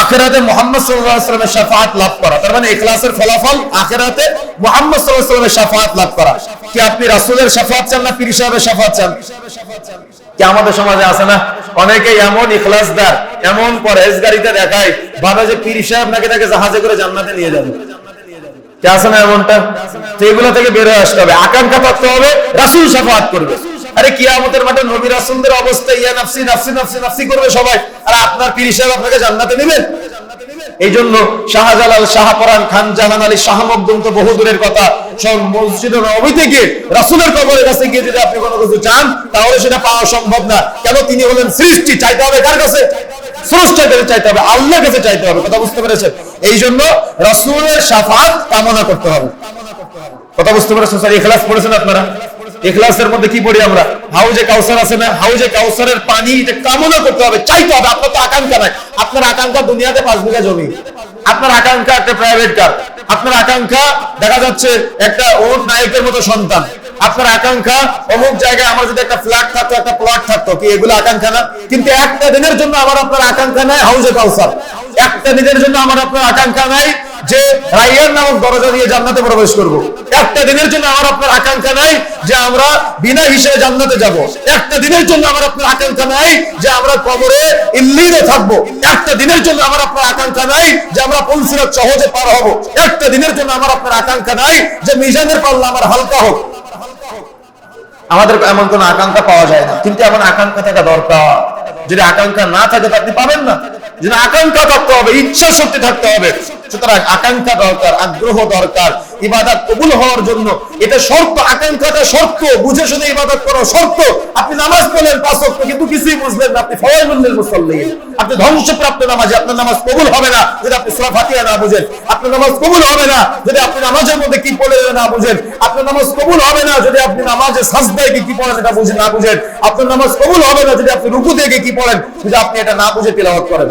আখিরাতে মুহাম্মদ সাল্লাল্লাহু আলাইহি ওয়াসাল্লামের শাফাআত লাভ করা। তার মানে ইখলাসের ফলাফল আখিরাতে মুহাম্মদ সাল্লাল্লাহু আলাইহি ওয়াসাল্লামের শাফাআত লাভ করা। কি আপনি রাসূলের শাফাআত চান না পীর সাহেবের শাফাআত চান? কি আমাদের সমাজে আছে না অনেকে এমন ইখলাসদার, এমন পরহেজগারিতা দেখায়, ভাবে যে পীর সাহেব নাকি তাকে জাহাজে করে জান্নাতে নিয়ে যাবে। কি আছে না এমনটা? তো এগুলো থেকে বের হয়ে আসতে হবে, আকাঙ্ক্ষা করতে হবে রাসূল শাফাআত করবে। আরে কিয়ামতের মাঠে নবী রাসূলদের অবস্থা ইয়া নাফসি নাফসি নাফসি নাফসি করবে সবাই, আর আপনার পীর সাহেব আপনাকে জান্নাতে নেবেন? এই জন্য শাহজালাল, শাহপরান, খান জাহান আলী, শাহ মখদুম তো বহু দূরের কথা, সব মসজিদে নববী থেকে রাসূলের কবরের কাছে গিয়ে যদি আপনি কোনো কিছু চান তাহলে সেটা পাওয়া সম্ভব না। কেন? তিনি হলেন সৃষ্টি। চাইতে হবে কার কাছে? স্রষ্টার কাছে চাইতে হবে, আল্লাহর কাছে চাইতে হবে। কথা বুঝতে পেরেছেন? এই জন্য রাসূলের শাফাআত কামনা করতে হবে। কথা বুঝতে পেরেছেন? স্যার ইখলাস পড়েছেন আপনারা? ইখলাসের মধ্যে কি পড়ি আমরা? হাউজে কাউসার আছে না? হাউজে কাউসারের পানি এটা কামনা করতে হবে, চাইতে হবে। আপনার তো আকাঙ্ক্ষা নাই। আপনার আকাঙ্ক্ষা দুনিয়াতে 5 বিঘা জমি, আপনার আকাঙ্ক্ষা একটা প্রাইভেট কার, আপনার আকাঙ্ক্ষা দেখা যাচ্ছে একটা ওট নায়কের মতো সন্তান, আপনার আকাঙ্ক্ষা অমুক জায়গায় আমার যদি একটা ফ্ল্যাট থাকতো, একটা প্লট থাকতো। কি এগুলো আকাঙ্ক্ষা না? কিন্তু একটা দিনের জন্য আমার আপনার আকাঙ্ক্ষা নাই হাউজে কাউসার। একটা দিনের জন্য আমার আপনার আকাঙ্ক্ষা নাই যে রাইয়ান নামক দরজা দিয়ে জান্নাতে প্রবেশ করব। একটা দিনের জন্য আমার আপনার আকাঙ্ক্ষা নাই যে আমরা বিনা হিসেবে জান্নাতে যাব। একটা দিনের জন্য আমার আপনার আকাঙ্ক্ষা নাই যে আমরা কবরে ইল্লিনে থাকব। একটা দিনের জন্য আমার আপনার আকাঙ্ক্ষা নাই যে আমরা পুলসিরাত সহজে পার হব। একটা দিনের জন্য আমার আপনার আকাঙ্ক্ষা নাই যে মিজানের পাল্লা আমার হালকা হোক। আমাদের এমন কোন আকাঙ্ক্ষা পাওয়া যায় না, কিন্তু এমন আকাঙ্ক্ষা থাকা দরকার। যদি আকাঙ্ক্ষা না থাকে তো আপনি পাবেন না। যদি আকাঙ্ক্ষা থাকতে হবে, ইচ্ছা শক্তি থাকতে হবে। সুতরাং আকাঙ্ক্ষা দরকার, আগ্রহ দরকার ইবাদত কবুল হওয়ার জন্য। এটা শর্ত, আকাঙ্ক্ষাটা শর্ত, বুঝে শুনে ইবাদত করা শর্ত। আপনি নামাজ পড়লেন 5 ওয়াক্ত কিন্তু কিছুই বুঝলেন না, আপনি ফাওয়াইলুল মুসাল্লিন, আপনি ধ্বংসপ্রাপ্ত নামাজি। আপনার নামাজ কবুল হবে না যদি আপনি সূরা ফাতিহা না বুঝেন। আপনার নামাজ কবুল হবে না যদি আপনি নামাজের মধ্যে কি পড়লেন না বুঝেন। আপনার নামাজ কবুল হবে না যদি আপনি নামাজে সাজদায় কি পড়েন এটা বুঝেন না বুঝেন। আপনার নামাজ কবুল হবে না যদি আপনি রুকু থেকে কি পড়েন যদি আপনি এটা না বুঝে তিলাওয়াত করেন।